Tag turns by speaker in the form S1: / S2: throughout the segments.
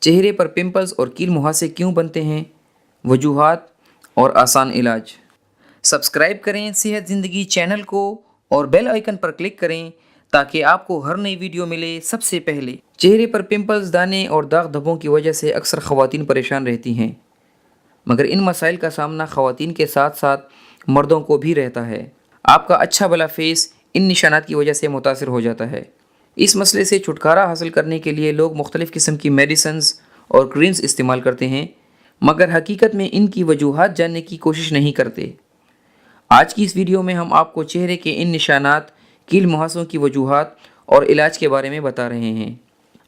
S1: چہرے پر پمپلز اور کیل مہاسے کیوں بنتے ہیں، وجوہات اور آسان علاج۔ سبسکرائب کریں صحت زندگی چینل کو اور بیل آئیکن پر کلک کریں تاکہ آپ کو ہر نئی ویڈیو ملے سب سے پہلے۔ چہرے پر پمپلز، دانے اور داغ دھبوں کی وجہ سے اکثر خواتین پریشان رہتی ہیں، مگر ان مسائل کا سامنا خواتین کے ساتھ ساتھ مردوں کو بھی رہتا ہے۔ آپ کا اچھا بھلا فیس ان نشانات کی وجہ سے متاثر ہو جاتا ہے۔ اس مسئلے سے چھٹکارا حاصل کرنے کے لیے لوگ مختلف قسم کی میڈیسنز اور کریمز استعمال کرتے ہیں، مگر حقیقت میں ان کی وجوہات جاننے کی کوشش نہیں کرتے۔ آج کی اس ویڈیو میں ہم آپ کو چہرے کے ان نشانات، کیل مہاسوں کی وجوہات اور علاج کے بارے میں بتا رہے ہیں۔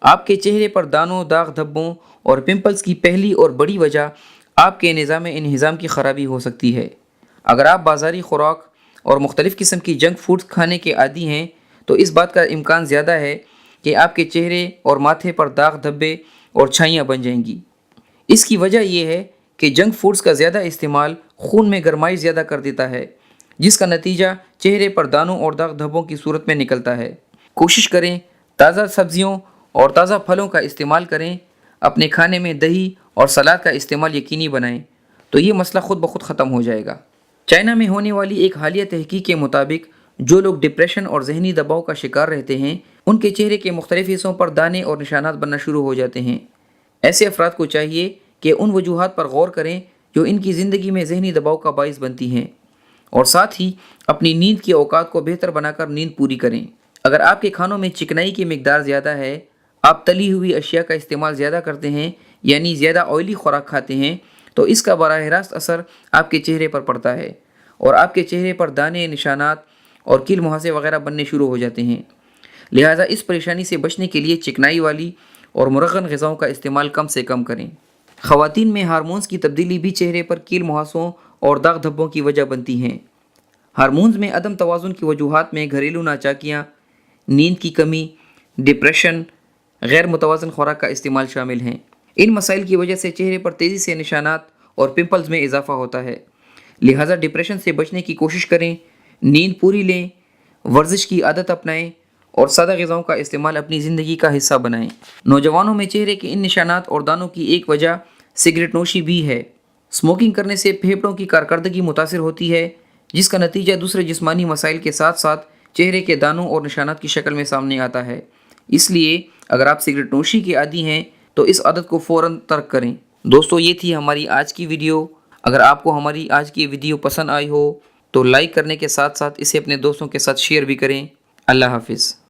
S1: آپ کے چہرے پر دانوں، داغ دھبوں اور پمپلز کی پہلی اور بڑی وجہ آپ کے نظام انہضام کی خرابی ہو سکتی ہے۔ اگر آپ بازاری خوراک اور مختلف قسم کی جنک فوڈز کھانے کے عادی ہیں تو اس بات کا امکان زیادہ ہے کہ آپ کے چہرے اور ماتھے پر داغ دھبے اور چھائیاں بن جائیں گی۔ اس کی وجہ یہ ہے کہ جنک فوڈز کا زیادہ استعمال خون میں گرمائی زیادہ کر دیتا ہے، جس کا نتیجہ چہرے پر دانوں اور داغ دھبوں کی صورت میں نکلتا ہے۔ کوشش کریں تازہ سبزیوں اور تازہ پھلوں کا استعمال کریں۔ اپنے کھانے میں دہی اور سلاد کا استعمال یقینی بنائیں تو یہ مسئلہ خود بخود ختم ہو جائے گا۔ چائنا میں ہونے والی ایک حالیہ تحقیق کے مطابق جو لوگ ڈپریشن اور ذہنی دباؤ کا شکار رہتے ہیں، ان کے چہرے کے مختلف حصوں پر دانے اور نشانات بننا شروع ہو جاتے ہیں۔ ایسے افراد کو چاہیے کہ ان وجوہات پر غور کریں جو ان کی زندگی میں ذہنی دباؤ کا باعث بنتی ہیں، اور ساتھ ہی اپنی نیند کے اوقات کو بہتر بنا کر نیند پوری کریں۔ اگر آپ کے کھانوں میں چکنائی کی مقدار زیادہ ہے، آپ تلی ہوئی اشیاء کا استعمال زیادہ کرتے ہیں، یعنی زیادہ آئلی خوراک کھاتے ہیں، تو اس کا براہ راست اثر آپ کے چہرے پر پڑتا ہے اور آپ کے چہرے پر دانے، نشانات اور کیل مہاسے وغیرہ بننے شروع ہو جاتے ہیں۔ لہٰذا اس پریشانی سے بچنے کے لیے چکنائی والی اور مرغن غذاؤں کا استعمال کم سے کم کریں۔ خواتین میں ہارمونز کی تبدیلی بھی چہرے پر کیل مہاسوں اور داغ دھبوں کی وجہ بنتی ہیں۔ ہارمونز میں عدم توازن کی وجوہات میں گھریلو ناچاکیاں، نیند کی کمی، ڈپریشن، غیر متوازن خوراک کا استعمال شامل ہیں۔ ان مسائل کی وجہ سے چہرے پر تیزی سے نشانات اور پمپلز میں اضافہ ہوتا ہے۔ لہٰذا ڈپریشن سے بچنے کی کوشش کریں، نیند پوری لیں، ورزش کی عادت اپنائیں اور سادہ غذاؤں کا استعمال اپنی زندگی کا حصہ بنائیں۔ نوجوانوں میں چہرے کے ان نشانات اور دانوں کی ایک وجہ سگریٹ نوشی بھی ہے۔ اسموکنگ کرنے سے پھیپھڑوں کی کارکردگی متاثر ہوتی ہے، جس کا نتیجہ دوسرے جسمانی مسائل کے ساتھ ساتھ چہرے کے دانوں اور نشانات کی شکل میں سامنے آتا ہے۔ اس لیے اگر آپ سگریٹ نوشی کے عادی ہیں تو اس عادت کو فوراً ترک کریں۔ دوستو، یہ تھی ہماری آج کی ویڈیو۔ اگر آپ کو ہماری آج کی ویڈیو پسند آئی ہو تو لائک کرنے کے ساتھ ساتھ اسے اپنے دوستوں کے ساتھ شیئر بھی کریں۔ اللہ حافظ۔